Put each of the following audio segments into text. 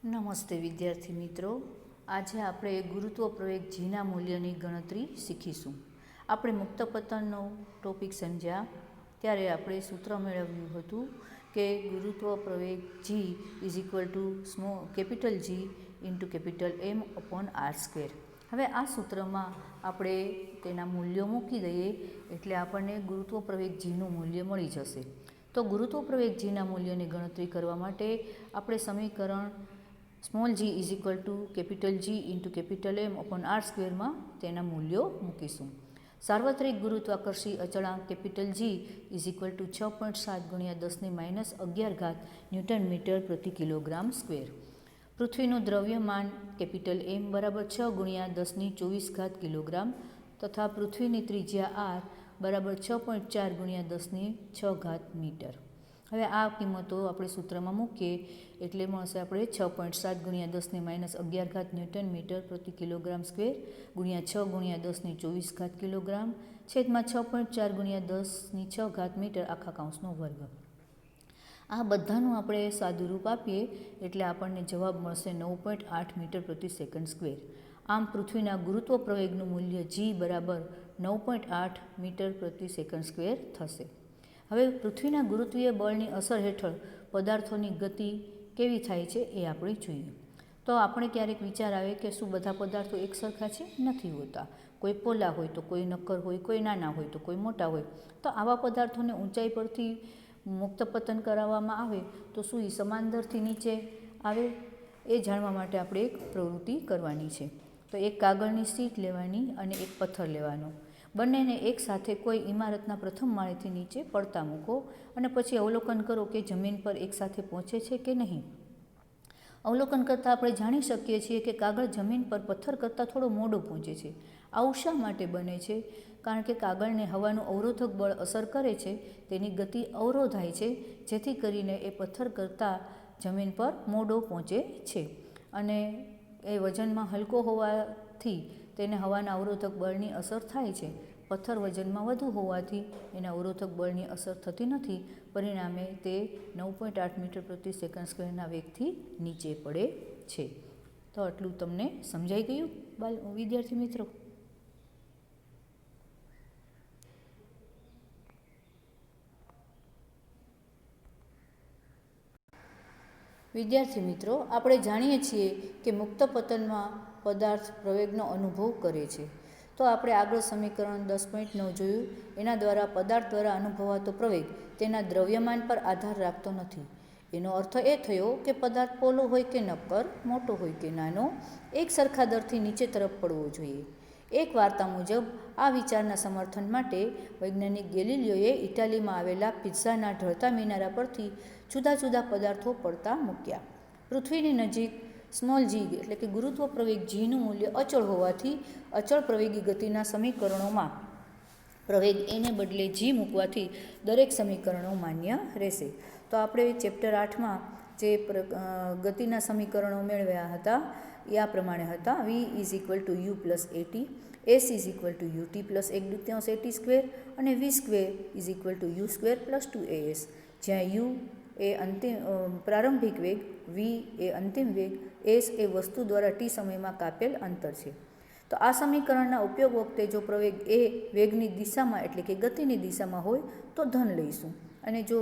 નમસ્તે વિદ્યાર્થી મિત્રો, આજે આપણે ગુરુત્વ પ્રવેગ જીના મૂલ્યની ગણતરી શીખીશું. આપણે મુક્ત પતનનો ટોપિક સમજ્યા ત્યારે આપણે સૂત્ર મેળવ્યું હતું કે ગુરુત્વ પ્રવેગ G is equal to capital G into capital M upon R square. હવે આ સૂત્રમાં આપણે તેના મૂલ્યો મૂકી દઈએ એટલે આપણને ગુરુત્વ પ્રવેગ જીનું મૂલ્ય મળી જશે. તો ગુરુત્વ પ્રવેગ જીના મૂલ્યની ગણતરી કરવા માટે આપણે સમીકરણ small G is equal to capital G into capital M upon R સ્ક્વેરમાં તેના મૂલ્યો મૂકીશું. સાર્વત્રિક ગુરુત્વાકર્ષી અચળાંક capital G is equal to 6.7 ગુણ્યા 10⁻11 ન્યૂટન મીટર પ્રતિ કિલોગ્રામ સ્ક્વેર. પૃથ્વીનું દ્રવ્યમાન કેપિટલ એમ બરાબર 6 ગુણ્યા 10⁻24 કિલોગ્રામ તથા પૃથ્વીની ત્રિજ્યા આર બરાબર 6.4 ગુણ્યા 10⁻6 મીટર. હવે આ કિંમતો આપણે સૂત્રમાં મૂકીએ એટલે મળશે આપણે 6.7 ગુણ્યા 10⁻11 ન્યૂટન મીટર પ્રતિ કિલોગ્રામ સ્ક્વેર ગુણ્યા 6 ગુણ્યા 10⁻24 કિલોગ્રામ છેદમાં 6.4 ગુણ્યા 10⁻6 મીટર આખા કૌંસનો વર્ગ. આ બધાનું આપણે સાદુરૂપ આપીએ એટલે આપણને જવાબ મળશે 9.8 મીટર પ્રતિ સેકન્ડ સ્ક્વેર. આમ પૃથ્વીના ગુરુત્વ પ્રવેગનું મૂલ્ય જી બરાબર 9.8 મીટર પ્રતિ સેકન્ડ સ્ક્વેર થશે. હવે પૃથ્વીના ગુરુત્વીય બળની અસર હેઠળ પદાર્થોની ગતિ કેવી થાય છે એ આપણે જોઈએ. તો આપણે ક્યારેક વિચાર આવે કે શું બધા પદાર્થો એક સરખા છે? નથી હોતા. કોઈ પોલા હોય તો કોઈ નક્કર હોય, કોઈ નાના હોય તો કોઈ મોટા હોય. તો આવા પદાર્થોને ઊંચાઈ પરથી મુક્ત પતન કરાવવામાં આવે તો શું એ સમાન દરથી નીચે આવે? એ જાણવા માટે આપણે એક પ્રવૃત્તિ કરવાની છે. તો એક કાગળની શીટ લેવાની અને એક પથ્થર લેવાનો. બંનેને એકસાથે કોઈ ઇમારતના પ્રથમ માળેથી નીચે પડતા મૂકો અને પછી અવલોકન કરો કે જમીન પર એકસાથે પહોંચે છે કે નહીં. અવલોકન કરતાં આપણે જાણી શકીએ છીએ કે કાગળ જમીન પર પથ્થર કરતાં થોડો મોડો પહોંચે છે. આવું શા માટે બને છે? કારણ કે કાગળને હવાનું અવરોધક બળ અસર કરે છે, તેની ગતિ અવરોધાય છે, જેથી કરીને એ પથ્થર કરતાં જમીન પર મોડો પહોંચે છે. અને એ વજનમાં હલકો હોવાથી તેને હવાના અવરોધક બળની અસર થાય છે. પથ્થર વજનમાં વધુ હોવાથી એને અવરોધક બળની અસર થતી નથી. પરિણામે તે 9.8 મીટર પ્રતિ સેકન્ડ સ્ક્વેરના વેગથી નીચે પડે છે. તો આટલું તમને સમજાઈ ગયું વિદ્યાર્થી મિત્રો? વિદ્યાર્થી મિત્રો, આપણે જાણીએ છીએ કે મુક્ત પતનમાં પદાર્થ પ્રવેગનો અનુભવ કરે છે. તો આપણે આગળ સમીકરણ 10.9 જોયું. એના દ્વારા પદાર્થ દ્વારા અનુભવાતો પ્રવેગ તેના દ્રવ્યમાન પર આધાર રાખતો નથી. એનો અર્થ એ થયો કે પદાર્થ પોલો હોય કે નક્કર, મોટો હોય કે નાનો, એક સરખા દરથી નીચે તરફ પડવો જોઈએ. એક વાર્તા મુજબ આ વિચારના સમર્થન માટે વૈજ્ઞાનિક ગેલિલિયોએ ઇટાલીમાં આવેલા પિઝાના ઢળતા મિનારા પરથી જુદા જુદા પદાર્થો પડતા મૂક્યા. પૃથ્વીની નજીક સ્મોલ જી એટલે કે ગુરુત્વ પ્રવેગ જીનું મૂલ્ય અચળ હોવાથી અચળ પ્રવેગી ગતિના સમીકરણોમાં પ્રવેગ એને બદલે જી મૂકવાથી દરેક સમીકરણો માન્ય રહેશે. તો આપણે ચેપ્ટર 8માં જે ગતિના સમીકરણો મેળવ્યા હતા એ આ પ્રમાણે હતા. v is equal to u plus a t, s is equal to u t plus 1/2 a t square અને v square is equal to u square plus 2as, જ્યાં યુ એ પ્રારંભિક વેગ, વી એ અંતિમ વેગ, એસ એ વસ્તુ દ્વારા ટી સમયમાં કાપેલ અંતર છે. તો આ સમીકરણના ઉપયોગ વખતે જો પ્રવેગ એ વેગની દિશામાં એટલે કે ગતિની દિશામાં હોય તો ધન લઈશું અને જો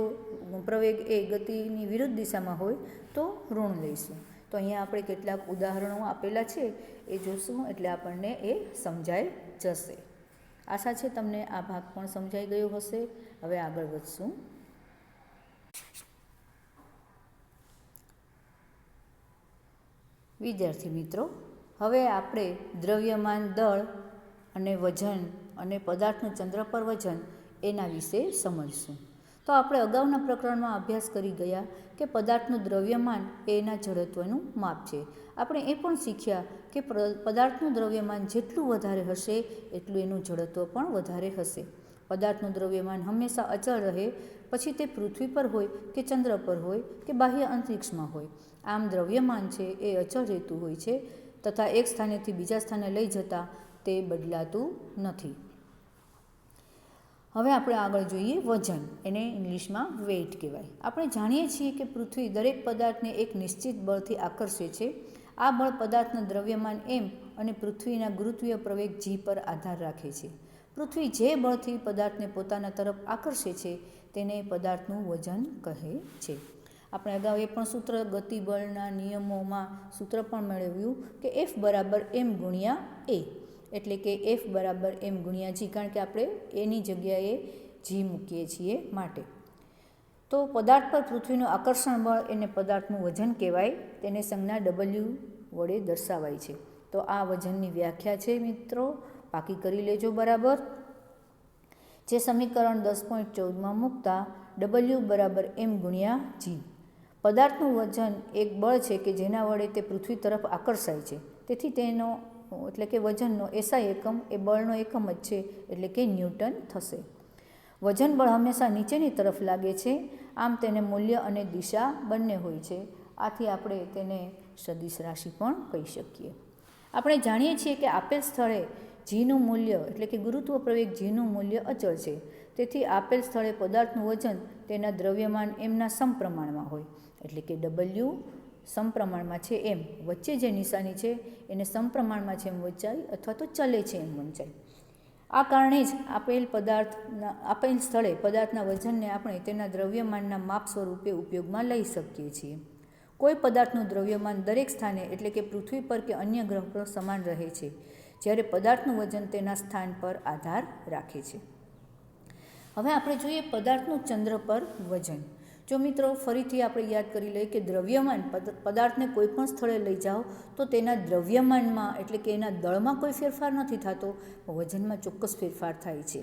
પ્રવેગ એ ગતિની વિરુદ્ધ દિશામાં હોય તો ઋણ લઈશું. તો અહીંયા આપણે કેટલાક ઉદાહરણો આપેલા છે એ જોશું એટલે આપણને એ સમજાઈ જશે. આશા છે તમને આ ભાગ પણ સમજાઈ ગયો હશે. હવે આગળ વધશું. વિદ્યાર્થી મિત્રો, હવે આપણે દ્રવ્યમાન દળ અને વજન અને પદાર્થનું ચંદ્ર પર વજન એના વિશે સમજશું. તો આપણે અગાઉના પ્રકરણમાં અભ્યાસ કરી ગયા કે પદાર્થનું દ્રવ્યમાન એ એના જડત્વનું માપ છે. આપણે એ પણ શીખ્યા કે પદાર્થનું દ્રવ્યમાન જેટલું વધારે હશે એટલું એનું જડત્વ પણ વધારે હશે. પદાર્થનું દ્રવ્યમાન હંમેશા અચળ રહે, પછી તે પૃથ્વી પર હોય કે ચંદ્ર પર હોય કે બાહ્ય અંતરિક્ષમાં હોય. આમ દ્રવ્યમાન છે એ અચળ રહેતું હોય છે તથા એક સ્થાનેથી બીજા સ્થાને લઈ જતાં તે બદલાતું નથી. હવે આપણે આગળ જોઈએ વજન, એને ઇંગ્લિશમાં વેઇટ કહેવાય. આપણે જાણીએ છીએ કે પૃથ્વી દરેક પદાર્થને એક નિશ્ચિત બળથી આકર્ષે છે. આ બળ પદાર્થના દ્રવ્યમાન m અને પૃથ્વીના ગુરુત્વીય પ્રવેગ g પર આધાર રાખે છે. પૃથ્વી જે બળથી પદાર્થને પોતાના તરફ આકર્ષે છે તેને પદાર્થનું વજન કહે છે. આપણે અગાઉ એ પણ સૂત્ર ગતિબળના નિયમોમાં સૂત્ર પણ મેળવ્યું કે F બરાબર m ગુણ્યા a, એટલે કે F બરાબર m ગુણ્યા g, કારણ કે આપણે એની જગ્યાએ g મૂકીએ છીએ માટે. તો પદાર્થ પર પૃથ્વીનું આકર્ષણ બળ એને પદાર્થનું વજન કહેવાય. તેને સંજ્ઞા W વડે દર્શાવાય છે. તો આ વજનની વ્યાખ્યા છે મિત્રો, પાકી કરી લેજો બરાબર. જે સમીકરણ 10.14માં મૂકતા W બરાબર m ગુણ્યા g. પદાર્થનું વજન એક બળ છે કે જેના વડે તે પૃથ્વી તરફ આકર્ષાય છે. તેથી તેનો એટલે કે વજનનો SI એકમ એ બળનો એકમ જ છે, એટલે કે ન્યૂટન થશે. વજન બળ હંમેશા નીચેની તરફ લાગે છે, આમ તેને મૂલ્ય અને દિશા બંને હોય છે. આથી આપણે તેને સદિશ રાશિ પણ કહી શકીએ. આપણે જાણીએ છીએ કે આપેલ સ્થળે જીનું મૂલ્ય એટલે કે ગુરુત્વ પ્રવેગ જીનું મૂલ્ય અચળ છે. તેથી આપેલ સ્થળે પદાર્થનું વજન તેના દ્રવ્યમાન એમના સમપ્રમાણમાં હોય, એટલે કે W સમપ્રમાણમાં છે એમ, વચ્ચે જે નિશાની છે એને સમપ્રમાણમાં છે એમ વંચાય અથવા તો ચલે છે એમ વંચાય. આ કારણે જ આપેલ સ્થળે પદાર્થના વજનને આપણે તેના દ્રવ્યમાનના માપ સ્વરૂપે ઉપયોગમાં લઈ શકીએ છીએ. કોઈ પદાર્થનું દ્રવ્યમાન દરેક સ્થાને એટલે કે પૃથ્વી પર કે અન્ય ગ્રહ પર સમાન રહે છે, જ્યારે પદાર્થનું વજન તેના સ્થાન પર આધાર રાખે છે. હવે આપણે જોઈએ પદાર્થનું ચંદ્ર પર વજન. જો મિત્રો ફરીથી આપણે યાદ કરી લઈએ કે દ્રવ્યમાન પદાર્થને કોઈ પણ સ્થળે લઈ જાઓ તો તેના દ્રવ્યમાનમાં એટલે કે એના દળમાં કોઈ ફેરફાર નથી થતો, વજનમાં ચોક્કસ ફેરફાર થાય છે.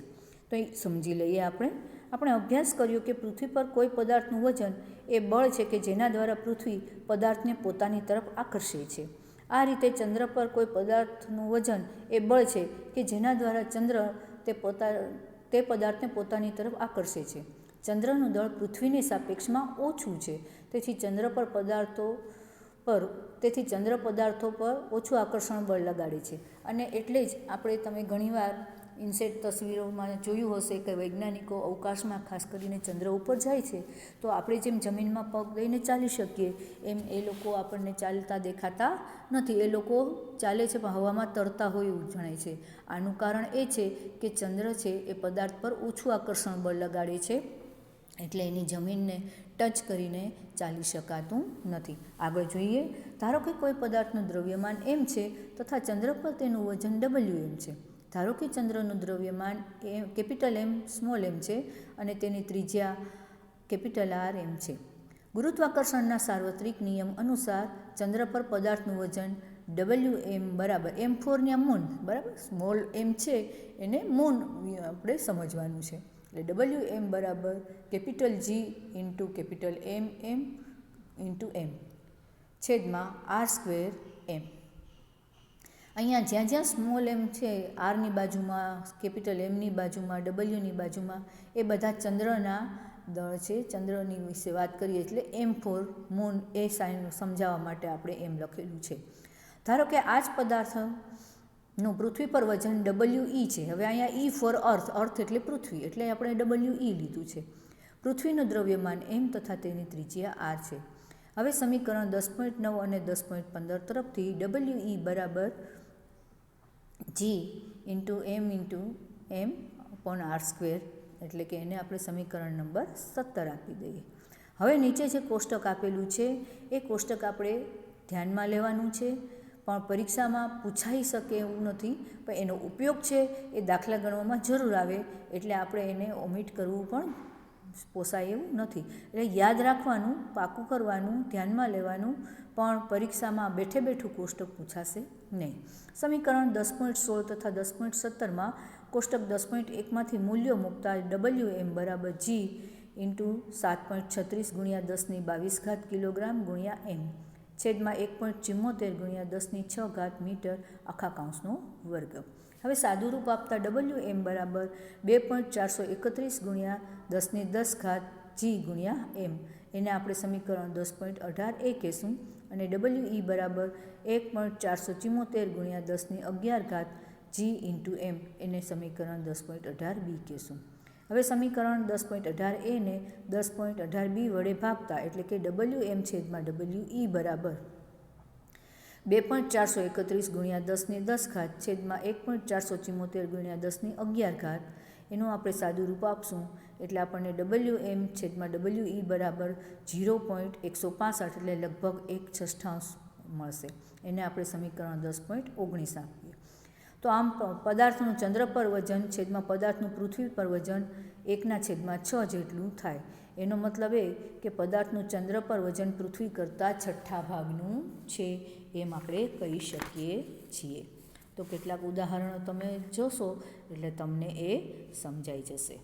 તો એ સમજી લઈએ. આપણે અભ્યાસ કર્યો કે પૃથ્વી પર કોઈ પદાર્થનું વજન એ બળ છે કે જેના દ્વારા પૃથ્વી પદાર્થને પોતાની તરફ આકર્ષે છે. આ રીતે ચંદ્ર પર કોઈ પદાર્થનું વજન એ બળ છે કે જેના દ્વારા ચંદ્ર તે પદાર્થને પોતાની તરફ આકર્ષે છે. ચંદ્રનું દળ પૃથ્વીની સાપેક્ષમાં ઓછું છે, તેથી ચંદ્ર પદાર્થો પર ઓછું આકર્ષણ બળ લગાડે છે. અને એટલે જ આપણે તમે ઘણીવાર ઇન્સેટ તસવીરોમાં જોયું હશે કે વૈજ્ઞાનિકો અવકાશમાં ખાસ કરીને ચંદ્ર ઉપર જાય છે તો આપણે જેમ જમીનમાં પગ દઈને ચાલી શકીએ એમ એ લોકો આપણને ચાલતા દેખાતા નથી. એ લોકો ચાલે છે પણ હવામાં તરતા હોય એવું જણાય છે. આનું કારણ એ છે કે ચંદ્ર છે એ પદાર્થ પર ઓછું આકર્ષણ બળ લગાડે છે, એટલે એની જમીનને ટચ કરીને ચાલી શકાતું નથી. આગળ જોઈએ. ધારો કે કોઈ પદાર્થનું દ્રવ્યમાન m છે તથા ચંદ્ર પર તેનું વજન Wm છે. ધારો કે ચંદ્રનું દ્રવ્યમાન કેપિટલ M સ્મોલ m છે અને તેની ત્રિજ્યા કેપિટલ R m છે. ગુરુત્વાકર્ષણના સાર્વત્રિક નિયમ અનુસાર ચંદ્ર પર પદાર્થનું વજન Wm બરાબર m4 મૂન બરાબર, સ્મોલ m છે એને મૂન આપણે સમજવાનું છે. એટલે Wm બરાબર capital G into capital M into M છેદમાં R² m. અહીંયા જ્યાં જ્યાં સ્મોલ m છે આરની બાજુમાં, કેપિટલ એમની બાજુમાં, Wની બાજુમાં, એ બધા ચંદ્રના દળ છે. ચંદ્રની વિશે વાત કરીએ એટલે m4 મૂન એ સાઇન સમજાવવા માટે આપણે એમ લખેલું છે. ધારો કે આ જ પદાર્થનું પૃથ્વી પર વજન We છે. હવે અહીંયા E ફોર અર્થ એટલે પૃથ્વી, એટલે આપણે We લીધું છે. પૃથ્વીનું દ્રવ્યમાન m તથા તેની ત્રિજ્યા R છે. હવે સમીકરણ 10.9 અને 10.15 તરફથી We બરાબર G into m upon R², એટલે કે એને આપણે સમીકરણ નંબર 17 આપી દઈએ. હવે નીચે જે કોષ્ટક આપેલું છે એ કોષ્ટક આપણે ધ્યાનમાં લેવાનું છે, પણ પરીક્ષામાં પૂછાઈ શકે એવું નથી, પણ એનો ઉપયોગ છે એ દાખલા ગણવામાં જરૂર આવે, એટલે આપણે એને ઓમિટ કરવું પણ પોસાય એવું નથી. એટલે યાદ રાખવાનું, પાકું કરવાનું, ધ્યાનમાં લેવાનું, પણ પરીક્ષામાં બેઠું કોષ્ટક પૂછાશે નહીં. સમીકરણ 10.16 તથા 10.17માં કોષ્ટક 10.1માંથી મૂલ્યો મૂકતા Wm બરાબર G ઇન્ટુ 7.36 ગુણ્યા 1022 કિલોગ્રામ ગુણ્યા m છેદમાં 1.74 ગુણ્યા 10⁶ મીટર આખા કૌંસનો વર્ગ. હવે સાદું રૂપ આપતા Wm બરાબર 2.431 ગુણ્યા 10⁻10 G ગુણ્યા m, એને આપણે સમીકરણ 10.18 એ કહેશું, અને We બરાબર 1.474 ગુણ્યા 10⁻11 G ઇન્ટુ m, એને સમીકરણ 10.18 બી કહેશું. હવે સમીકરણ 10.18a ને 10.18b વડે ભાગતા એટલે કે WM છેદમાં WE બરાબર 2.431 ગુણ્યા 10 ની 10 ઘાત છેદમાં 1.474 ગુણ્યા 10 ની 11 ઘાત એનું આપણે સાદું રૂપ આપશું એટલે આપણને WM છેદમાં WE બરાબર 0.165 એટલે લગભગ 1/6 મળશે. એને આપણે સમીકરણ 10.19 આપીએ તો આમ પદાર્થનું ચંદ્ર પર વજન છેદમાં પદાર્થનું પૃથ્વી પર વજન 1/6 જેટલું થાય. એનો મતલબ એ કે પદાર્થનું ચંદ્ર પર વજન પૃથ્વી કરતાં 6 ભાગનું છે એમ આપણે કહી શકીએ છીએ. તો કેટલાક ઉદાહરણો તમે જોશો એટલે તમને એ સમજાઈ જશે.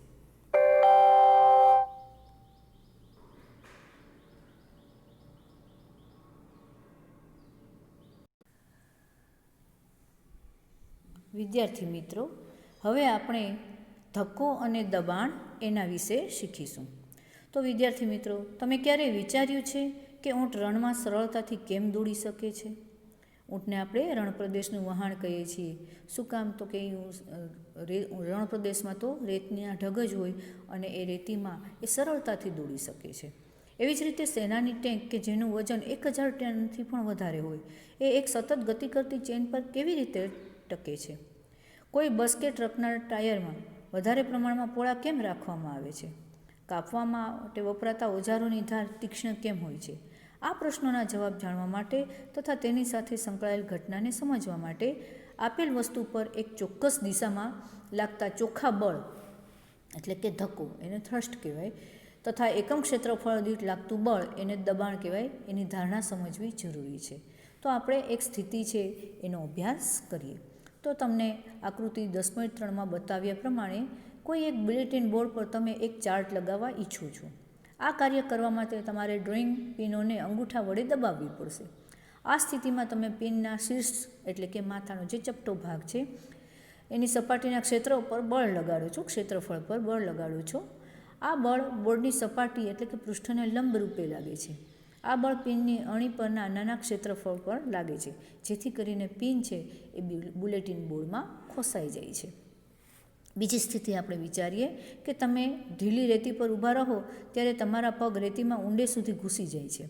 વિદ્યાર્થી મિત્રો, હવે આપણે ધક્કો અને દબાણ એના વિશે શીખીશું. તો વિદ્યાર્થી મિત્રો, તમે ક્યારેય વિચાર્યું છે કે ઊંટ રણમાં સરળતાથી કેમ દોડી શકે છે? ઊંટને આપણે રણ પ્રદેશનું વહાણ કહીએ છીએ. શું કામ? તો કે રણ પ્રદેશમાં તો રેતના ઢગ જ હોય અને એ રેતીમાં એ સરળતાથી દોડી શકે છે. એવી જ રીતે સેનાની ટેન્ક કે જેનું વજન 1000 ટનથી પણ વધારે હોય એ એક સતત ગતિ કરતી ચેન પર કેવી રીતે ટકે છે? કોઈ બસ કે ટ્રકના ટાયરમાં વધારે પ્રમાણમાં પોળા કેમ રાખવામાં આવે છે? કાપવા માટે વપરાતા ઓજારોની ધાર તીક્ષ્ણ કેમ હોય છે? આ પ્રશ્નોના જવાબ જાણવા માટે તથા તેની સાથે સંકળાયેલ ઘટનાને સમજવા માટે આપેલ વસ્તુ પર એક ચોક્કસ દિશામાં લાગતા ચોખ્ખા બળ એટલે કે ધક્કો એને થ્રસ્ટ કહેવાય તથા એકમ ક્ષેત્રફળ દીઠ લાગતું બળ એને દબાણ કહેવાય. એની ધારણા સમજવી જરૂરી છે. તો આપણે એક સ્થિતિ છે એનો અભ્યાસ કરીએ. તો તમને આકૃતિ 10.3માં બતાવ્યા પ્રમાણે કોઈ એક બુલેટિન બોર્ડ પર તમે એક ચાર્ટ લગાવવા ઈચ્છો છો. આ કાર્ય કરવા માટે તમારે ડ્રોઈંગ પિનોને અંગૂઠા વડે દબાવવી પડશે. આ સ્થિતિમાં તમે પિનના શીર્ષ એટલે કે માથાનો જે ચપટો ભાગ છે એની સપાટીના ક્ષેત્ર પર બળ લગાડો છો, ક્ષેત્રફળ પર બળ લગાડો છો. આ બળ બોર્ડની સપાટી એટલે કે પૃષ્ઠને લંબ રૂપે લાગે છે. આ બળ પિનની અણી પરના નાના ક્ષેત્રફળ પર લાગે છે, જેથી કરીને પિન છે એ બુલેટિન બોર્ડમાં ખોસાઈ જાય છે. બીજી સ્થિતિ આપણે વિચારીએ કે તમે ઢીલી રેતી પર ઊભા રહો ત્યારે તમારા પગ રેતીમાં ઊંડે સુધી ઘૂસી જાય છે.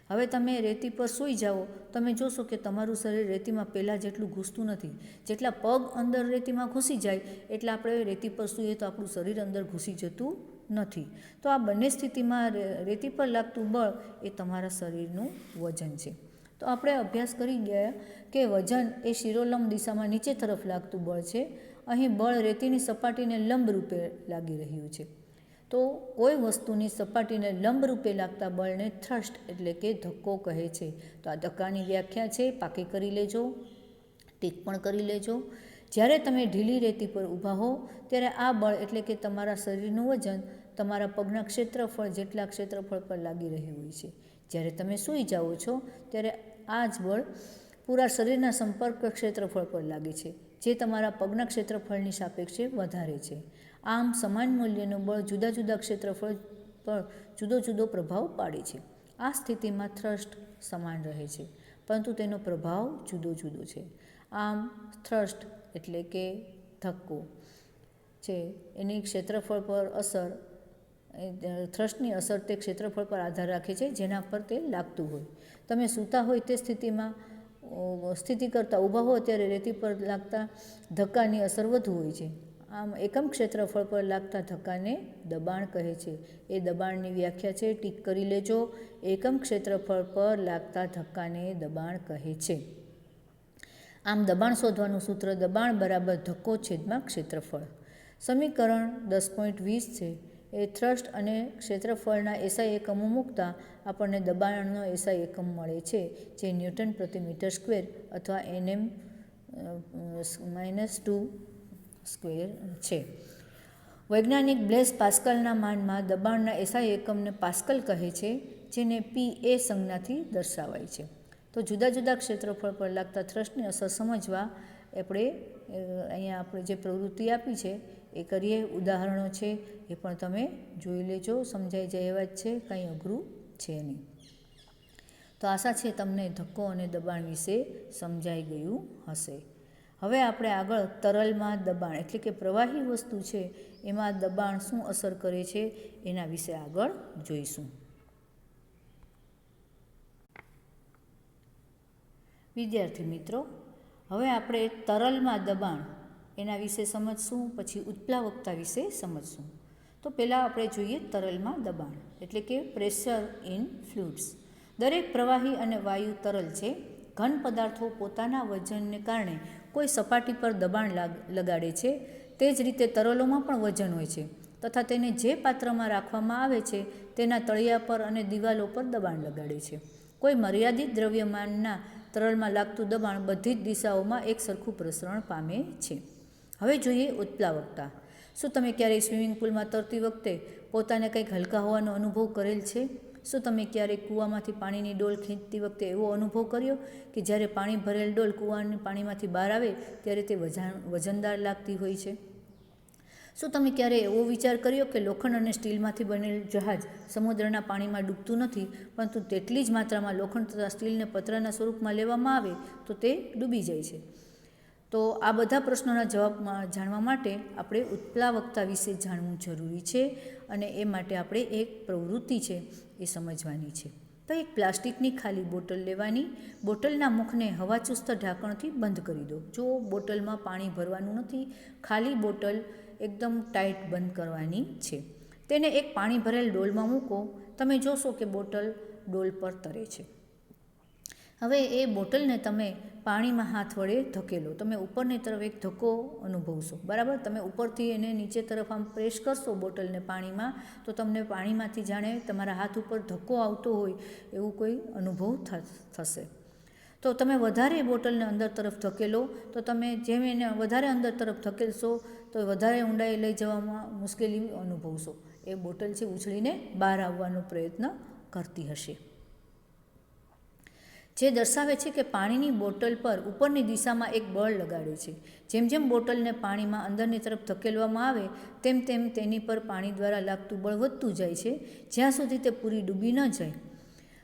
હવે તમે રેતી પર સૂઈ જાઓ, તમે જોશો કે તમારું શરીર રેતીમાં પહેલાં જેટલું ઘૂસતું નથી. જેટલા પગ અંદર રેતીમાં ઘૂસી જાય એટલા આપણે રેતી પર સૂઈએ તો આપણું શરીર અંદર ઘૂસી જતું નથી. તો આ બંને સ્થિતિમાં રેતી પર લાગતું બળ એ તમારા શરીરનું વજન છે. તો આપણે અભ્યાસ કરી ગયા કે વજન એ શિરોલંબ દિશામાં નીચે તરફ લાગતું બળ છે. અહીં બળ રેતીની સપાટીને લંબ રૂપે લાગી રહ્યું છે. તો કોઈ વસ્તુની સપાટીને લંબ રૂપે લાગતા બળને થ્રસ્ટ એટલે કે ધક્કો કહે છે. તો આ ધક્કાની વ્યાખ્યા છે, પાકી કરી લેજો, ટીક પણ કરી લેજો. જ્યારે તમે ઢીલી રેતી પર ઊભા હો ત્યારે આ બળ એટલે કે તમારા શરીરનું વજન તમારા પગના ક્ષેત્રફળ જેટલા ક્ષેત્રફળ પર લાગી રહ્યું હોય છે. જ્યારે તમે સૂઈ જાઓ છો ત્યારે આ જ બળ પૂરા શરીરના સંપર્ક ક્ષેત્રફળ પર લાગે છે, જે તમારા પગના ક્ષેત્રફળની સાપેક્ષે વધારે છે. આમ સમાન મૂલ્યનું બળ જુદા જુદા ક્ષેત્રફળ પર જુદો જુદો પ્રભાવ પાડે છે. આ સ્થિતિમાં થ્રસ્ટ સમાન રહે છે, પરંતુ તેનો પ્રભાવ જુદો જુદો છે. આમ થ્રસ્ટ એટલે કે ધક્કો છે એની ક્ષેત્રફળ પર અસર, થ્રસ્ટની અસર તે ક્ષેત્રફળ પર આધાર રાખે છે જેના પર તે લાગતું હોય. તમે સૂતા હોય તે સ્થિતિ કરતાં ઊભા હો ત્યારે રેતી પર લાગતા ધક્કાની અસર વધુ હોય છે. આમ એકમ ક્ષેત્રફળ પર લાગતા ધક્કાને દબાણ કહે છે. એ દબાણની વ્યાખ્યા છે, ટીક કરી લેજો. એકમ ક્ષેત્રફળ પર લાગતા ધક્કાને દબાણ કહે છે. આમ દબાણ શોધવાનું સૂત્ર દબાણ બરાબર ધક્કો છેદમાં ક્ષેત્રફળ. સમીકરણ 10.20 છે એ થ્રસ્ટ અને ક્ષેત્રફળના એસઆઈ એકમો મૂકતા આપણને દબાણનો એસઆઈ એકમ મળે છે, જે ન્યૂટન પ્રતિ મીટર સ્ક્વેર અથવા Nm-2 સ્ક્વેર છે. વૈજ્ઞાનિક બ્લેઝ પાસ્કલના માનમાં દબાણના એસઆઈ એકમને પાસ્કલ કહે છે, જેને PA સંજ્ઞાથી દર્શાવાય છે. તો જુદા જુદા ક્ષેત્રફળ પર લાગતા થ્રસ્ટની અસર સમજવા અહીંયા આપણે જે પ્રવૃત્તિ આપી છે એ કરીએ. ઉદાહરણો છે એ પણ તમે જોઈ લેજો, સમજાઈ જાય એવા જ છે, કંઈ અઘરું છે નહીં. તો આશા છે તમને ધક્કો અને દબાણ વિશે સમજાઈ ગયું હશે. હવે આપણે આગળ તરલમાં દબાણ એટલે કે પ્રવાહી વસ્તુ છે એમાં દબાણ શું અસર કરે છે એના વિશે આગળ જોઈશું. વિદ્યાર્થી મિત્રો, હવે આપણે તરલમાં દબાણ એના વિશે સમજશું, પછી ઉત્પ્લાવકતા વિશે સમજશું. તો પહેલાં આપણે જોઈએ તરલમાં દબાણ એટલે કે પ્રેશર ઇન ફ્લુઇડ્સ. દરેક પ્રવાહી અને વાયુ તરલ છે. ઘન પદાર્થો પોતાના વજનને કારણે કોઈ સપાટી પર દબાણ લગાડે છે. તે જ રીતે તરલોમાં પણ વજન હોય છે તથા તેને જે પાત્રમાં રાખવામાં આવે છે તેના તળિયા પર અને દિવાલો પર દબાણ લગાડે છે. કોઈ મર્યાદિત દ્રવ્યમાનના તરલમાં લાગતું દબાણ બધી જ દિશાઓમાં એક સરખું પ્રસરણ પામે છે. હવે જોઈએ ઉત્પ્લાવકતા. શું તમે ક્યારેય સ્વિમિંગ પુલમાં તરતી વખતે પોતાને કંઈક હલકા હોવાનો અનુભવ કરેલ છે? શું તમે ક્યારેક કૂવામાંથી પાણીની ડોલ ખેંચતી વખતે એવો અનુભવ કર્યો કે જ્યારે પાણી ભરેલ ડોલ કૂવાની પાણીમાંથી બહાર આવે ત્યારે તે વજનદાર લાગતી હોય છે? શું તમે ક્યારેય એવો વિચાર કર્યો કે લોખંડ અને સ્ટીલમાંથી બનેલ જહાજ સમુદ્રના પાણીમાં ડૂબતું નથી, પરંતુ તેટલી જ માત્રામાં લોખંડ તથા સ્ટીલને પતરાના સ્વરૂપમાં લેવામાં આવે તો તે ડૂબી જાય છે? તો આ બધા પ્રશ્નોના જવાબ જાણવા માટે આપણે ઉત્પ્લાવકતા વિશે જાણવું જરૂરી છે અને એ માટે આપણે એક પ્રવૃત્તિ છે એ સમજવાની છે. તો એક પ્લાસ્ટિકની ખાલી બોટલ લેવાની. બોટલના મુખને હવાચુસ્ત ઢાંકણથી બંધ કરી દો. જો બોટલમાં પાણી ભરવાનું નથી, ખાલી બોટલ એકદમ ટાઈટ બંધ કરવાની છે. તેને એક પાણી ભરેલ ડોલમાં મૂકો. તમે જોશો કે બોટલ ડોલ પર તરે છે. હવે એ બોટલને તમે પાણીમાં હાથ વડે ધકેલો. તમે ઉપરની તરફ એક ધક્કો અનુભવશો, બરાબર? તમે ઉપરથી એને નીચે તરફ આમ પ્રેસ કરશો બોટલને પાણીમાં, તો તમને પાણીમાંથી જાણે તમારા હાથ ઉપર ધક્કો આવતો હોય એવું કોઈ અનુભવ થશે. તો તમે વધારે બોટલને અંદર તરફ ધકેલો, તો તમે જેમ એને વધારે અંદર તરફ ધકેલશો તો વધારે ઊંડાઈ લઈ જવામાં મુશ્કેલી અનુભવશો. એ બોટલ છે ઉછળીને બહાર આવવાનો પ્રયત્ન કરતી હશે, જે દર્શાવે છે કે પાણીની બોટલ પર ઉપરની દિશામાં એક બળ લગાડે છે. જેમ જેમ બોટલને પાણીમાં અંદરની તરફ ધકેલવામાં આવે તેમ તેમ તેની પર પાણી દ્વારા લાગતું બળ વધતું જાય છે, જ્યાં સુધી તે પૂરી ડૂબી ન જાય.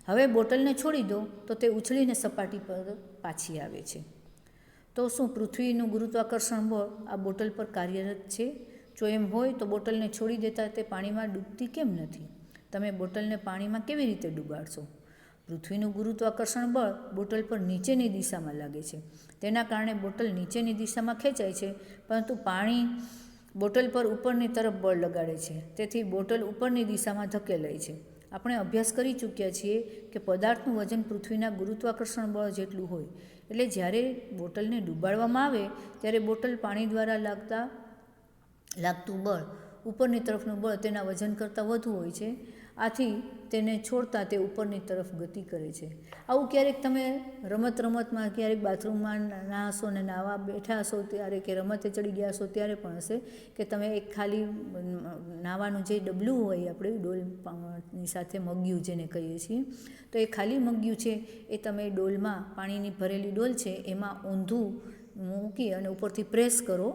હવે બોટલને છોડી દો તો તે ઉછળીને સપાટી પર પાછી આવે છે. તો શું પૃથ્વીનું ગુરુત્વાકર્ષણ બળ આ બોટલ પર કાર્યરત છે? જો એમ હોય તો બોટલને છોડી દેતા તે પાણીમાં ડૂબતી કેમ નથી? તમે બોટલને પાણીમાં કેવી રીતે ડૂબાડશો? પૃથ્વીનું ગુરુત્વાકર્ષણ બળ બોટલ પર નીચેની દિશામાં લાગે છે. તેના કારણે બોટલ નીચેની દિશામાં ખેંચાય છે, પરંતુ પાણી બોટલ પર ઉપરની તરફ બળ લગાડે છે. તેથી બોટલ ઉપરની દિશામાં ધકેલાય છે. આપણે અભ્યાસ કરી ચૂક્યા છીએ કે પદાર્થનું વજન પૃથ્વીના ગુરુત્વાકર્ષણ બળ જેટલું હોય. એટલે જ્યારે બોટલને ડૂબાડવામાં આવે ત્યારે બોટલ પાણી દ્વારા લાગતું બળ, ઉપરની તરફનું બળ તેના વજન કરતાં વધુ હોય છે. આથી તેને છોડતા તે ઉપરની તરફ ગતિ કરે છે. આવું ક્યારેક તમે રમતમાં ક્યારેક બાથરૂમમાં નાહશો ને નાહવા બેઠા હશો ત્યારે, કે રમતે ચડી ગયા હશો ત્યારે પણ હશે કે તમે એક ખાલી નાહવાનું જે ડબલું હોય આપણે ડોલની સાથે મગ્યું જેને કહીએ છીએ, તો એ ખાલી મગ્યું છે એ તમે ડોલમાં પાણીની ભરેલી ડોલ છે એમાં ઊંધું મૂકી અને ઉપરથી પ્રેસ કરો,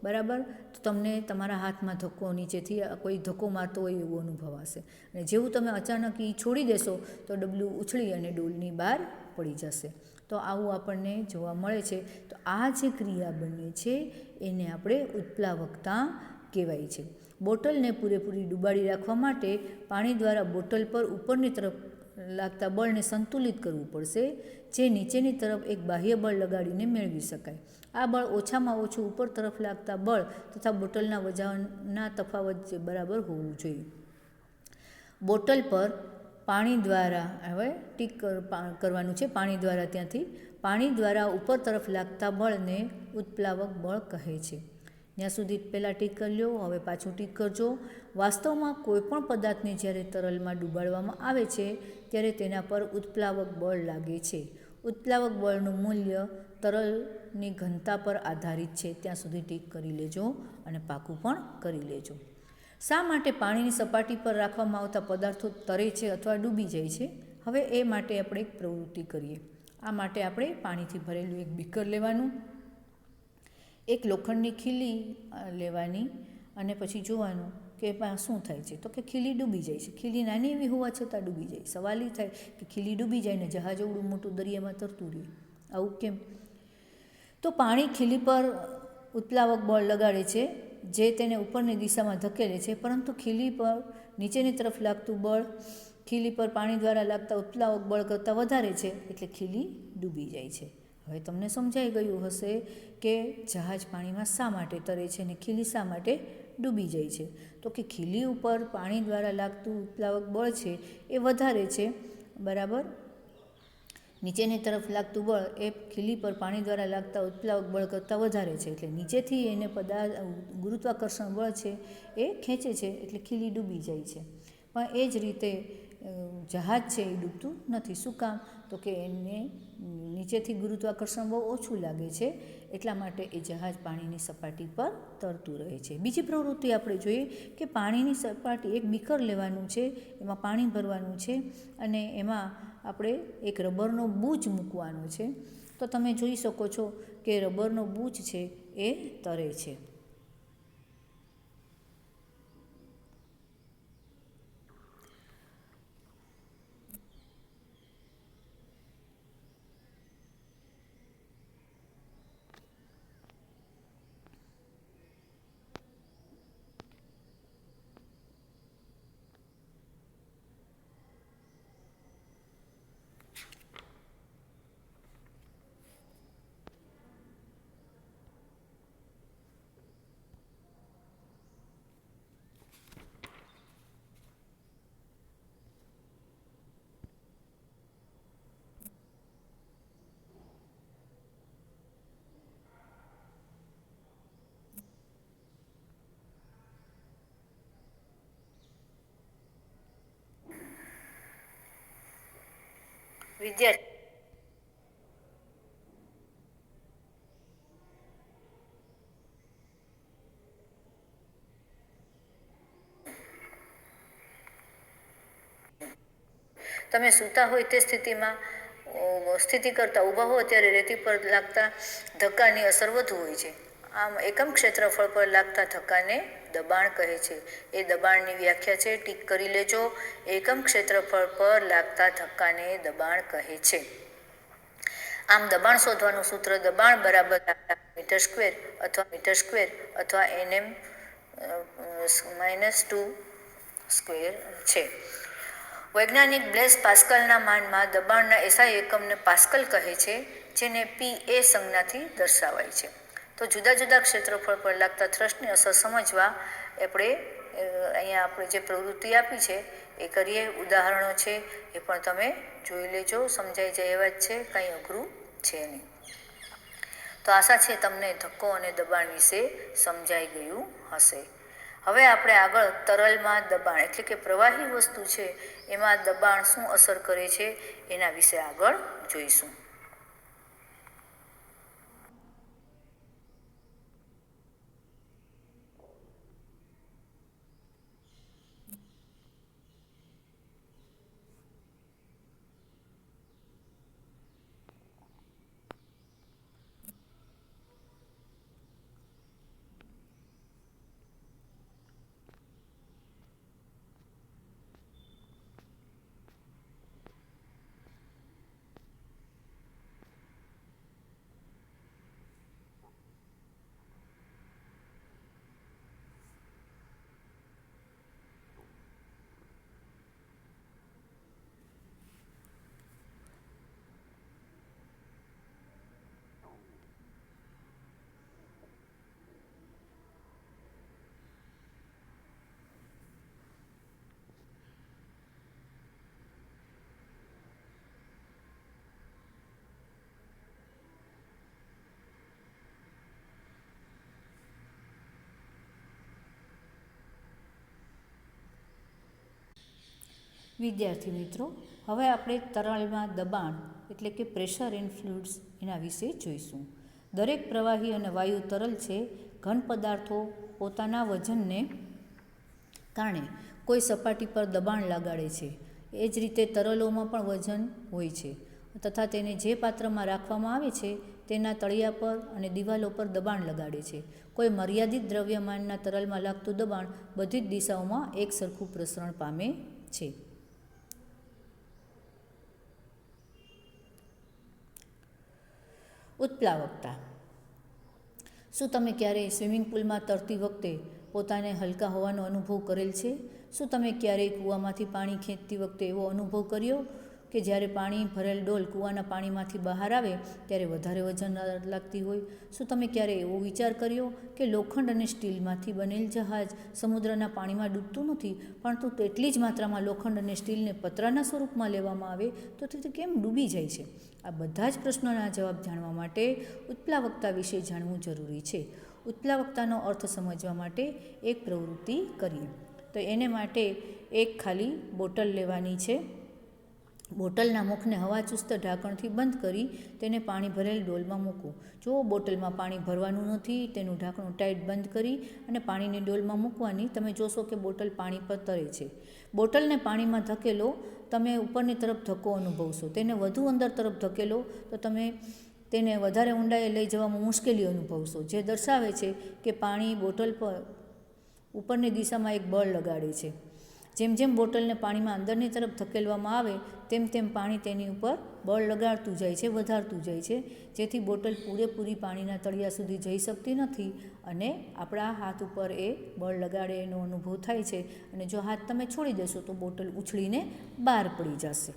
બરાબર? તો તમને તમારા હાથમાં ધક્કો, નીચેથી કોઈ ધક્કો મારતો હોય એવો અનુભવ હશે. અને જેવું તમે અચાનક એ છોડી દેશો તો ડબલું ઉછળી અને ડોલની બહાર પડી જશે. તો આવું આપણને જોવા મળે છે. તો આ જે ક્રિયા બને છે એને આપણે ઉત્પ્લાવકતા કહેવાય છે. બોટલને પૂરેપૂરી ડૂબાડી રાખવા માટે પાણી દ્વારા બોટલ પર ઉપરની તરફ લાગતા બળને સંતુલિત કરવું પડશે, જે નીચેની તરફ એક બાહ્ય બળ લગાડીને મેળવી શકાય. આ બળ ઓછામાં ઓછું ઉપર તરફ લાગતા બળ તથા બોટલના વજનના તફાવત બરાબર હોવું જોઈએ. બોટલ પર પાણી દ્વારા હવે ટીક કરવાનું છે. પાણી દ્વારા ઉપર તરફ લાગતા બળને ઉત્પ્લાવક બળ કહે છે. ત્યાં સુધી પહેલાં ટીક કરી લો, હવે પાછું ટીક કરજો. વાસ્તવમાં કોઈપણ પદાર્થને જ્યારે તરલમાં ડૂબાડવામાં આવે છે ત્યારે તેના પર ઉત્પ્લાવક બળ લાગે છે. ઉત્પ્લાવક બળનું મૂલ્ય તરલની ઘનતા પર આધારિત છે. ત્યાં સુધી ટીક કરી લેજો અને પાકું પણ કરી લેજો. શા માટે પાણીની સપાટી પર રાખવામાં આવતા પદાર્થો તરે છે અથવા ડૂબી જાય છે? હવે એ માટે આપણે એક પ્રવૃત્તિ કરીએ. આ માટે આપણે પાણીથી ભરેલું એક બીકર લેવાનું, એક લોખંડની ખીલી લેવાની અને પછી જોવાનું કે શું થાય છે. તો કે ખીલી ડૂબી જાય છે. ખીલી નાની એવી હોવા છતાં ડૂબી જાય. સવાલ એ થાય કે ખીલી ડૂબી જાય ને જહાજ એવડું મોટું દરિયામાં તરતું રહે, આવું કેમ? તો પાણી ખીલી પર ઉત્પ્લાવક બળ લગાડે છે, જે તેને ઉપરની દિશામાં ધકેલે છે, પરંતુ ખીલી પર નીચેની તરફ લાગતું બળ ખીલી પર પાણી દ્વારા લાગતા ઉત્પ્લાવક બળ કરતાં વધારે છે, એટલે ખીલી ડૂબી જાય છે. હવે તમને સમજાઈ ગયું હશે કે જહાજ પાણીમાં શા માટે તરે છે અને ખીલી શા માટે ડૂબી જાય છે. તો કે ખીલી ઉપર પાણી દ્વારા લાગતું ઉત્પ્લાવક બળ છે એ વધારે છે, બરાબર. નીચેની તરફ લાગતું બળ એ ખીલી પર પાણી દ્વારા લાગતા ઉત્પ્લાવક બળ કરતાં વધારે છે, એટલે નીચેથી એને ગુરુત્વાકર્ષણ બળ છે એ ખેંચે છે, એટલે ખીલી ડૂબી જાય છે. પણ એ જ રીતે જહાજ છે એ ડૂબતું નથી. શું કામ? તો કે એને નીચેથી ગુરુત્વાકર્ષણ બહુ ઓછું લાગે છે, એટલા માટે એ જહાજ પાણીની સપાટી પર તરતું રહે છે. બીજી પ્રવૃત્તિ આપણે જોઈએ કે પાણીની સપાટી, એક બીકર લેવાનું છે, એમાં પાણી ભરવાનું છે અને એમાં આપણે એક રબરનો બૂચ મૂકવાનો છે. તો તમે જોઈ શકો છો કે રબરનો બૂચ છે એ તરે છે. વિદ્યાર્થી તમે સૂતા હોય તે સ્થિતિમાં સ્થિતિ કરતાં ઊભા હો ત્યારે રેતી પર લાગતા ધક્કાની અસર વધુ હોય છે. આમ એકમ ક્ષેત્રફળ પર લાગતા ધક્કાને દબાણ કહે છે. એ દબાણની વ્યાખ્યા છે, ટીક કરી લેજો. એકમ ક્ષેત્રફળ પર લાગતા ધક્કાને દબાણ કહે છે. આમ દબાણ શોધવાનું સૂત્ર દબાણ બરાબર મીટર સ્ક્વેર અથવા NM -2 સ્ક્વેર છે. વૈજ્ઞાનિક બ્લેસ પાસ્કલના માનમાં દબાણના એસઆઈ એકમને પાસ્કલ કહે છે, જેને PA સંજ્ઞાથી દર્શાવાય છે. તો જુદા જુદા ક્ષેત્રફળ પર લાગતા થ્રસ્ટની અસર સમજવા અહીંયા આપણે જે પ્રવૃત્તિ આપી છે એ કરીએ. ઉદાહરણો છે એ પણ તમે જોઈ લેજો, સમજાઈ જાય એવા જ છે, કંઈ અઘરું છે નહીં. તો આશા છે તમને ધક્કો અને દબાણ વિશે સમજાઈ ગયું હશે. હવે આપણે આગળ તરલમાં દબાણ એટલે કે પ્રવાહી વસ્તુ છે એમાં દબાણ શું અસર કરે છે એના વિશે આગળ જોઈશું. વિદ્યાર્થી મિત્રો, હવે આપણે તરલમાં દબાણ એટલે કે પ્રેશર ઇન ફ્લુઇડ્સ એના વિશે જોઈશું. દરેક પ્રવાહી અને વાયુ તરલ છે. ઘન પદાર્થો પોતાના વજનને કારણે કોઈ સપાટી પર દબાણ લગાડે છે. એ જ રીતે તરલોમાં પણ વજન હોય છે તથા તેને જે પાત્રમાં રાખવામાં આવે છે તેના તળિયા પર અને દિવાલો પર દબાણ લગાડે છે. કોઈ મર્યાદિત દ્રવ્યમાનના તરલમાં લાગતું દબાણ બધી જ દિશાઓમાં એક સરખું પ્રસરણ પામે છે. ઉત્પ્લાવકતા. શું તમે ક્યારેય સ્વિમિંગ પુલમાં તરતી વખતે પોતાને હલકા હોવાનો અનુભવ કરેલ છે? શું તમે ક્યારેય કૂવામાંથી પાણી ખેંચતી વખતે એવો અનુભવ કર્યો કે જ્યારે પાણી ભરેલ ડોલ કૂવાના પાણીમાંથી બહાર આવે ત્યારે વધારે વજન લાગતી હોય? શું તમે ક્યારેય એવો વિચાર કર્યો કે લોખંડ અને સ્ટીલમાંથી બનેલ જહાજ સમુદ્રના પાણીમાં ડૂબતું નથી, પરંતુ તેટલી જ માત્રામાં લોખંડ અને સ્ટીલને પતરાના સ્વરૂપમાં લેવામાં આવે તો તે કેમ ડૂબી જાય છે? આ બધા જ પ્રશ્નોના જવાબ જાણવા માટે ઉત્પ્લાવકતા વિશે જાણવું જરૂરી છે. ઉત્પ્લાવકતાનો અર્થ સમજવા માટે એક પ્રવૃત્તિ કરીએ. તો એને માટે એક ખાલી બોટલ લેવાની છે. બોટલના મુખને હવાચુસ્ત ઢાંકણથી બંધ કરી તેને પાણી ભરેલ ડોલમાં મૂકો. જો બોટલમાં પાણી ભરવાનું નથી, તેનું ઢાંકણું ટાઈટ બંધ કરી અને પાણીની ડોલમાં મૂકવાની, તમે જોશો કે બોટલ પાણી પર તરે છે. બોટલને પાણીમાં ધકેલો, તમે ઉપરની તરફ ધક્કો અનુભવશો. તેને વધુ અંદર તરફ ધકેલો તો તમે તેને વધારે ઊંડાઈએ લઈ જવામાં મુશ્કેલી અનુભવશો, જે દર્શાવે છે કે પાણી બોટલ પર ઉપરની દિશામાં એક બળ લગાડે છે. જેમ જેમ બોટલને પાણીમાં અંદરની તરફ ધકેલવામાં આવે તેમ તેમ પાણી તેની ઉપર બળ લગાડતું જાય છે, વધારતું જાય છે, જેથી બોટલ પૂરેપૂરી પાણીના તળિયા સુધી જઈ શકતી નથી અને આપણા હાથ ઉપર એ બળ લગાડે એનો અનુભવ થાય છે. અને જો હાથ તમે છોડી દેશો તો બોટલ ઉછળીને બહાર પડી જશે.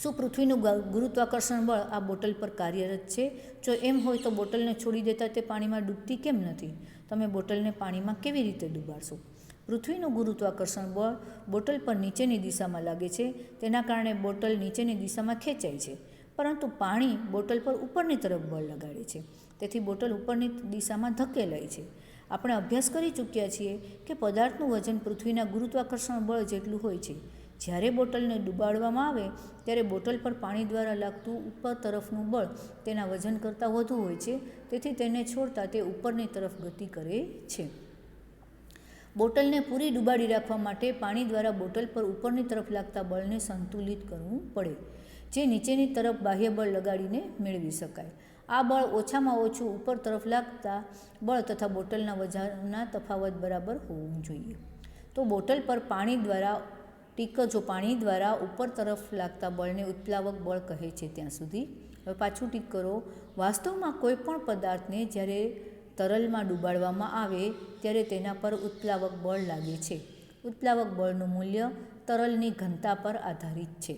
શું પૃથ્વીનું ગુરુત્વાકર્ષણ બળ આ બોટલ પર કાર્યરત છે? જો એમ હોય તો બોટલને છોડી દેતા તે પાણીમાં ડૂબતી કેમ નથી? તમે બોટલને પાણીમાં કેવી રીતે ડૂબાડશો? પૃથ્વીનું ગુરુત્વાકર્ષણ બળ બોટલ પર નીચેની દિશામાં લાગે છે. તેના કારણે બોટલ નીચેની દિશામાં ખેંચાય છે, પરંતુ પાણી બોટલ પર ઉપરની તરફ બળ લગાડે છે, તેથી બોટલ ઉપરની દિશામાં ધકેલાય છે. આપણે અભ્યાસ કરી ચૂક્યા છીએ કે પદાર્થનું વજન પૃથ્વીના ગુરુત્વાકર્ષણ બળ જેટલું હોય છે. જ્યારે બોટલને ડૂબાડવામાં આવે ત્યારે બોટલ પર પાણી દ્વારા લાગતું ઉપર તરફનું બળ તેના વજન કરતાં વધુ હોય છે, તેથી તેને છોડતા તે ઉપરની તરફ ગતિ કરે છે. બોટલને પૂરી ડૂબાડી રાખવા માટે પાણી દ્વારા બોટલ પર ઉપરની તરફ લાગતા બળને સંતુલિત કરવું પડે, જે નીચેની તરફ બાહ્ય બળ લગાડીને મેળવી શકાય. આ બળ ઓછામાં ઓછું ઉપર તરફ લાગતા બળ તથા બોટલના વજનના તફાવત બરાબર હોવું જોઈએ. તો બોટલ પર પાણી દ્વારા ઉપર તરફ લાગતા બળને ઉત્પ્લાવક બળ કહે છે ત્યાં સુધી. હવે પાછું ટીક કરો. વાસ્તવમાં કોઈ પણ પદાર્થને જ્યારે તરલમાં ડૂબાડવામાં આવે ત્યારે તેના પર ઉત્પ્લાવક બળ લાગે છે. ઉત્પ્લાવક બળનું મૂલ્ય તરલની ઘનતા પર આધારિત છે.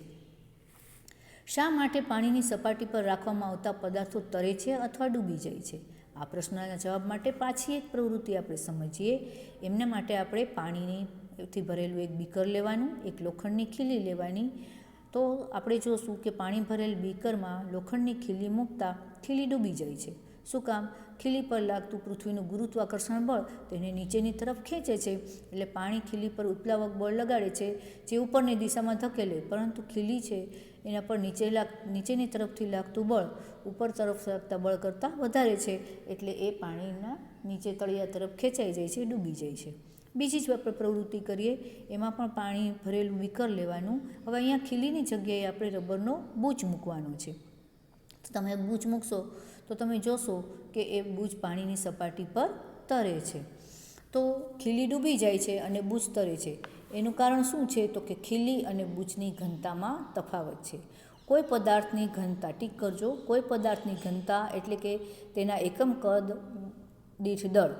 શા માટે પાણીની સપાટી પર રાખવામાં આવતા પદાર્થો તરે છે અથવા ડૂબી જાય છે? આ પ્રશ્નના જવાબ માટે પાછી એક પ્રવૃત્તિ આપણે સમજીએ. એમના માટે આપણે પાણીથી ભરેલું એક બીકર લેવાનું, એક લોખંડની ખીલી લેવાની. તો આપણે જોશું કે પાણી ભરેલ બીકરમાં લોખંડની ખીલી મૂકતા ખીલી ડૂબી જાય છે. શું કામ? ખીલી પર લાગતું પૃથ્વીનું ગુરુત્વાકર્ષણ બળ તેને નીચેની તરફ ખેંચે છે, એટલે પાણી ખીલી પર ઉત્પ્લાવક બળ લગાડે છે, જે ઉપરની દિશામાં ધકેલે, પરંતુ ખીલી છે એના પર નીચેની તરફથી લાગતું બળ ઉપર તરફ લાગતા બળ કરતાં વધારે છે, એટલે એ પાણીના નીચે તળિયા તરફ ખેંચાઈ જાય છે, ડૂબી જાય છે. બીજી જ આપણે પ્રવૃત્તિ કરીએ. એમાં પણ પાણી ભરેલું બીકર લેવાનું. હવે અહીંયા ખીલીની જગ્યાએ આપણે રબરનો બૂચ મૂકવાનો છે. તો તમે બૂચ મૂકશો તો તમે જોશો કે એ બૂચ પાણીની સપાટી પર તરે છે. તો ખીલી ડૂબી જાય છે અને બૂચ તરે છે. એનું કારણ શું છે? તો કે ખીલી અને બૂચની ઘનતામાં તફાવત છે. કોઈ પદાર્થની ઘનતા, ટીક કરજો, કોઈ પદાર્થની ઘનતા એટલે કે તેના એકમ કદ દીઠ દળ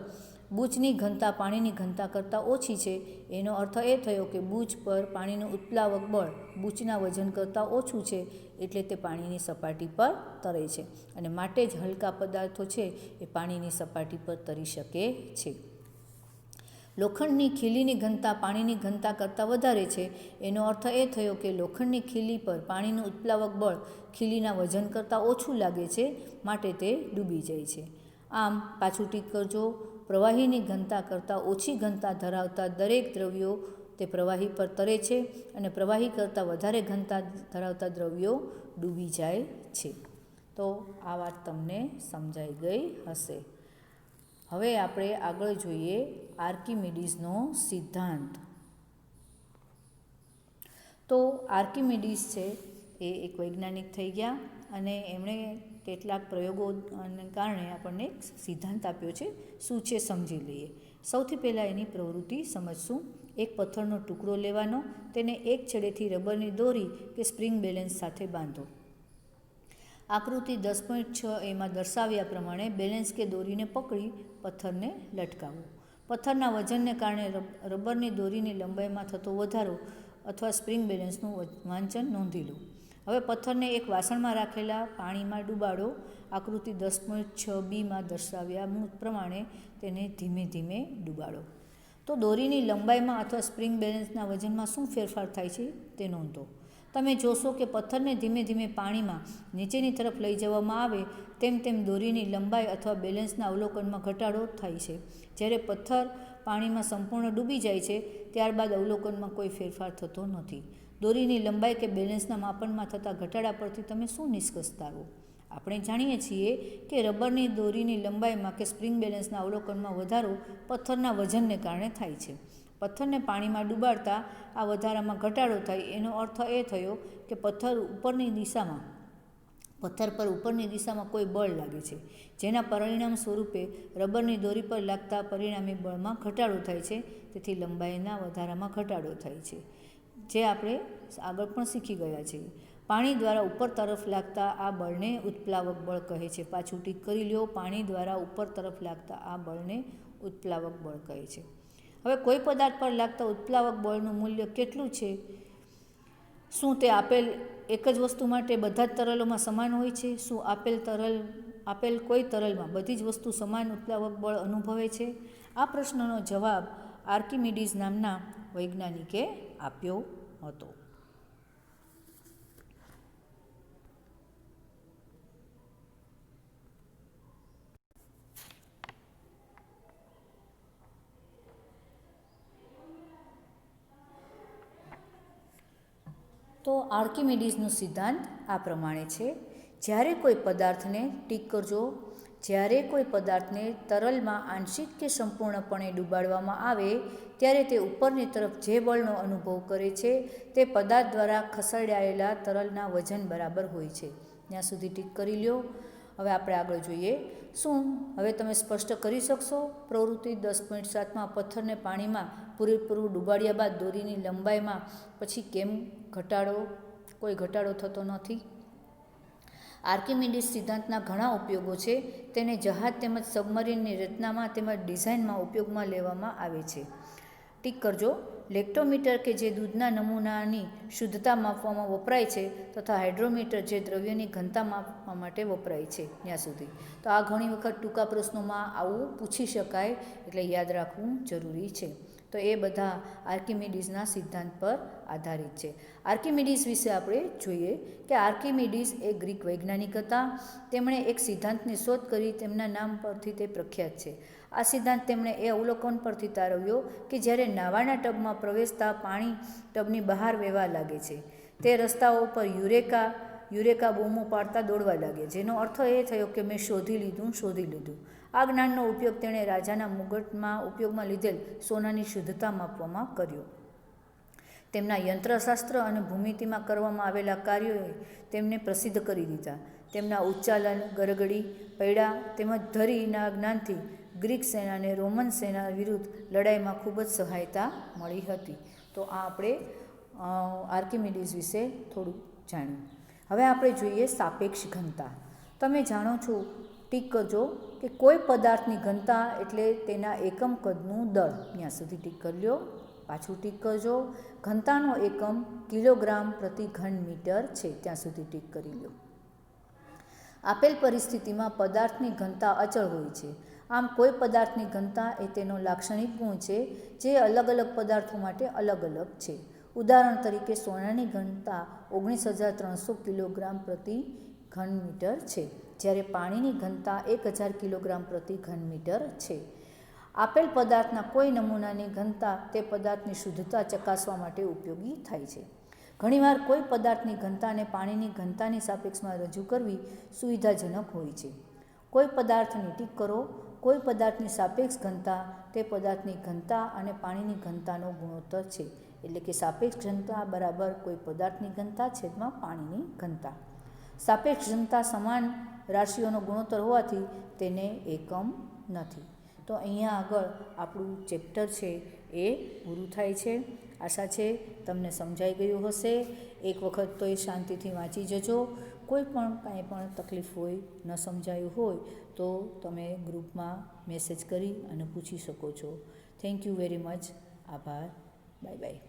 બૂચની ઘનતા પાણીની ઘનતા કરતાં ઓછી છે. એનો અર્થ એ થયો કે બૂચ પર પાણીનું ઉત્પ્લાવક બળ બૂચના વજન કરતાં ઓછું છે, એટલે તે પાણીની સપાટી પર તરે છે, અને માટે જ હલકા પદાર્થો છે એ પાણીની સપાટી પર તરી શકે છે. લોખંડની ખીલીની ઘનતા પાણીની ઘનતા કરતાં વધારે છે. એનો અર્થ એ થયો કે લોખંડની ખીલી પર પાણીનું ઉત્પ્લાવક બળ ખીલીના વજન કરતાં ઓછું લાગે છે, માટે તે ડૂબી જાય છે. આમ પાછું ટીક કરજો. પ્રવાહીની ઘનતા કરતાં ઓછી ઘનતા ધરાવતા દરેક દ્રવ્યો તે પ્રવાહી પર તરે છે, અને પ્રવાહી કરતાં વધારે ઘનતા ધરાવતા દ્રવ્યો ડૂબી જાય છે. તો આ વાત તમને સમજાઈ ગઈ હશે. હવે આપણે આગળ જોઈએ આર્કિમિડીઝનો સિદ્ધાંત. તો આર્કિમિડીઝ છે એ એક વૈજ્ઞાનિક થઈ ગયા, અને એમણે કેટલાક પ્રયોગોને કારણે આપણને એક સિદ્ધાંત આપ્યો છે. શું છે સમજી લઈએ. સૌથી પહેલાં એની પ્રવૃત્તિ સમજશું. એક પથ્થરનો ટુકડો લેવાનો, તેને એક છેડેથી રબરની દોરી કે સ્પ્રિંગ બેલેન્સ સાથે બાંધો. આકૃતિ 10.6 એમાં દર્શાવ્યા પ્રમાણે બેલેન્સ કે દોરીને પકડી પથ્થરને લટકાવો. પથ્થરના વજનને કારણે રબરની દોરીની લંબાઈમાં થતો વધારો અથવા સ્પ્રિંગ બેલેન્સનું વાંચન નોંધી લો. હવે પથ્થરને એક વાસણમાં રાખેલા પાણીમાં ડૂબાડો. આકૃતિ 10.6bમાં દર્શાવ્યા પ્રમાણે તેને ધીમે ધીમે ડૂબાડો. તો દોરીની લંબાઈમાં અથવા સ્પ્રિંગ બેલેન્સના વજનમાં શું ફેરફાર થાય છે તે નોંધો. તમે જોશો કે પથ્થરને ધીમે ધીમે પાણીમાં નીચેની તરફ લઈ જવામાં આવે તેમ તેમ દોરીની લંબાઈ અથવા બેલેન્સના અવલોકનમાં ઘટાડો થાય છે. જ્યારે પથ્થર પાણીમાં સંપૂર્ણ ડૂબી જાય છે ત્યારબાદ અવલોકનમાં કોઈ ફેરફાર થતો નથી. દોરીની લંબાઈ કે બેલેન્સના માપનમાં થતા ઘટાડા પરથી તમે શું નિષ્કર્ષ તારો? આપણે જાણીએ છીએ કે રબરની દોરીની લંબાઈમાં કે સ્પ્રિંગ બેલેન્સના અવલોકનમાં વધારો પથ્થરના વજનને કારણે થાય છે. પથ્થરને પાણીમાં ડૂબાડતા આ વધારામાં ઘટાડો થાય એનો અર્થ એ થયો કે પથ્થર પર ઉપરની દિશામાં કોઈ બળ લાગે છે, જેના પરિણામ સ્વરૂપે રબરની દોરી પર લાગતા પરિણામી બળમાં ઘટાડો થાય છે. તેથી લંબાઈના વધારામાં ઘટાડો થાય છે, જે આપણે આગળ પણ શીખી ગયા છીએ. પાણી દ્વારા ઉપર તરફ લાગતા આ બળને ઉત્પ્લાવક બળ કહે છે. પાછું ટીક કરી લ્યો. પાણી દ્વારા ઉપર તરફ લાગતા આ બળને ઉત્પ્લાવક બળ કહે છે. હવે કોઈ પદાર્થ પર લાગતા ઉત્પ્લાવક બળનું મૂલ્ય કેટલું છે? શું તે આપેલ એક જ વસ્તુ માટે બધા જ તરલોમાં સમાન હોય છે? શું આપેલ કોઈ તરલમાં બધી જ વસ્તુ સમાન ઉત્પ્લાવક બળ અનુભવે છે? આ પ્રશ્નનો જવાબ આર્કિમિડીઝ નામના વૈજ્ઞાનિકે આપ્યો હતો. તો આર્કિમિડીઝનો સિદ્ધાંત આ પ્રમાણે છે. જ્યારે કોઈ પદાર્થને તરલમાં આંશિક કે સંપૂર્ણપણે ડૂબાડવામાં આવે ત્યારે તે ઉપરની તરફ જે બળનો અનુભવ કરે છે તે પદાર્થ દ્વારા ખસેડાયેલા તરલના વજન બરાબર હોય છે. ત્યાં સુધી ટીક કરી લ્યો. હવે આપણે આગળ જોઈએ. શું હવે તમે સ્પષ્ટ કરી શકશો? પ્રવૃત્તિ 10.7માં પથ્થરને પાણીમાં પૂરેપૂરું ડૂબાડ્યા બાદ દોરીની લંબાઈમાં પછી કેમ કોઈ ઘટાડો થતો નથી? આર્કિમિડીઝ સિદ્ધાંતના ઘણા ઉપયોગો છે. તેને જહાજ તેમજ સબમરીનની રચનામાં તેમજ ડિઝાઇનમાં ઉપયોગમાં લેવામાં આવે છે. ટીક કરજો. લેક્ટોમીટર કે જે દૂધના નમૂનાની શુદ્ધતા માપવામાં વપરાય છે તથા હાઇડ્રોમીટર જે દ્રવ્યની ઘનતા માપવા માટે વપરાય છે. ત્યાં સુધી તો આ ઘણી વખત ટૂંકા પ્રશ્નોમાં આવું પૂછી શકાય, એટલે યાદ રાખવું જરૂરી છે. તો એ બધા આર્કિમિડીઝના સિદ્ધાંત પર આધારિત છે. આર્કિમિડીઝ વિશે આપણે જોઈએ કે આર્કિમિડીઝ એ ગ્રીક વૈજ્ઞાનિક હતા. તેમણે એક સિદ્ધાંતની શોધ કરી. તેમના નામ પરથી તે પ્રખ્યાત છે. આ સિદ્ધાંત તેમણે એ અવલોકન પરથી તારવ્યો કે જ્યારે નાવાના ટબમાં પ્રવેશતા પાણી ટબની બહાર વહેવા લાગે છે, તે રસ્તાઓ પર યુરેકા બૂમો પાડતા દોડવા લાગ્યા, જેનો અર્થ એ થયો કે મેં શોધી લીધું. આ જ્ઞાનનો ઉપયોગ તેણે રાજાના મુગટમાં ઉપયોગમાં લીધેલ સોનાની શુદ્ધતા માપવામાં કર્યો. તેમના યંત્રશાસ્ત્ર અને ભૂમિતિમાં કરવામાં આવેલા કાર્યોએ તેમને પ્રસિદ્ધ કરી દીધા. તેમના ઉચ્ચાલન, ગરગડી, પૈડા તેમજ ધરીના જ્ઞાનથી ગ્રીક સેનાને રોમન સેના વિરુદ્ધ લડાઈમાં ખૂબ જ સહાયતા મળી હતી. તો આ આપણે આર્કિમિડીઝ વિશે થોડું જાણ્યું. હવે આપણે જોઈએ સાપેક્ષ ઘનતા. તમે જાણો છો, ટીક કરજો, કે કોઈ પદાર્થની ઘનતા એટલે તેના એકમ કદનું દળ. ત્યાં સુધી ટીક કરી લ્યો. પાછું ટીક કરજો. ઘનતાનો એકમ કિલોગ્રામ પ્રતિ ઘન મીટર છે. ત્યાં સુધી ટીક કરી લો. આપેલ પરિસ્થિતિમાં પદાર્થની ઘનતા અચળ હોય છે. આમ કોઈ પદાર્થની ઘનતા એ તેનો લાક્ષણિક ગુણ છે, જે અલગ અલગ પદાર્થો માટે અલગ અલગ છે. ઉદાહરણ તરીકે સોનાની ઘનતા 19,300 કિલોગ્રામ પ્રતિ ઘન મીટર છે, જ્યારે પાણીની ઘનતા 1000 કિલોગ્રામ પ્રતિ ઘન મીટર છે. આપેલ પદાર્થના કોઈ નમૂનાની ઘનતા તે પદાર્થની શુદ્ધતા ચકાસવા માટે ઉપયોગી થાય છે. ઘણીવાર કોઈ પદાર્થની ઘનતાને પાણીની ઘનતાની સાપેક્ષમાં રજૂ કરવી સુવિધાજનક હોય છે. કોઈ પદાર્થની ટીક કરો. કોઈ પદાર્થની સાપેક્ષ ઘનતા તે પદાર્થની ઘનતા અને પાણીની ઘનતાનો ગુણોત્તર છે. એટલે કે સાપેક્ષ ઘનતા બરાબર કોઈ પદાર્થની ઘનતા છેદમાં પાણીની ઘનતા. સાપેક્ષ ઘનતા સમાન રાશિઓનો ગુણોત્તર હોવાથી તેને એકમ નથી. તો અહીંયા આગળ આપણું ચેપ્ટર છે એ પૂરું થાય છે. આશા છે તમને સમજાઈ ગયું હશે. એક વખત તો એ શાંતિથી વાંચી જજો. કોઈ પણ કાંઈ પણ તકલીફ હોય, ન સમજાયું હોય તો તમે ગ્રુપમાં મેસેજ કરી અને પૂછી શકો છો. Thank you very much. આભાર. Bye by.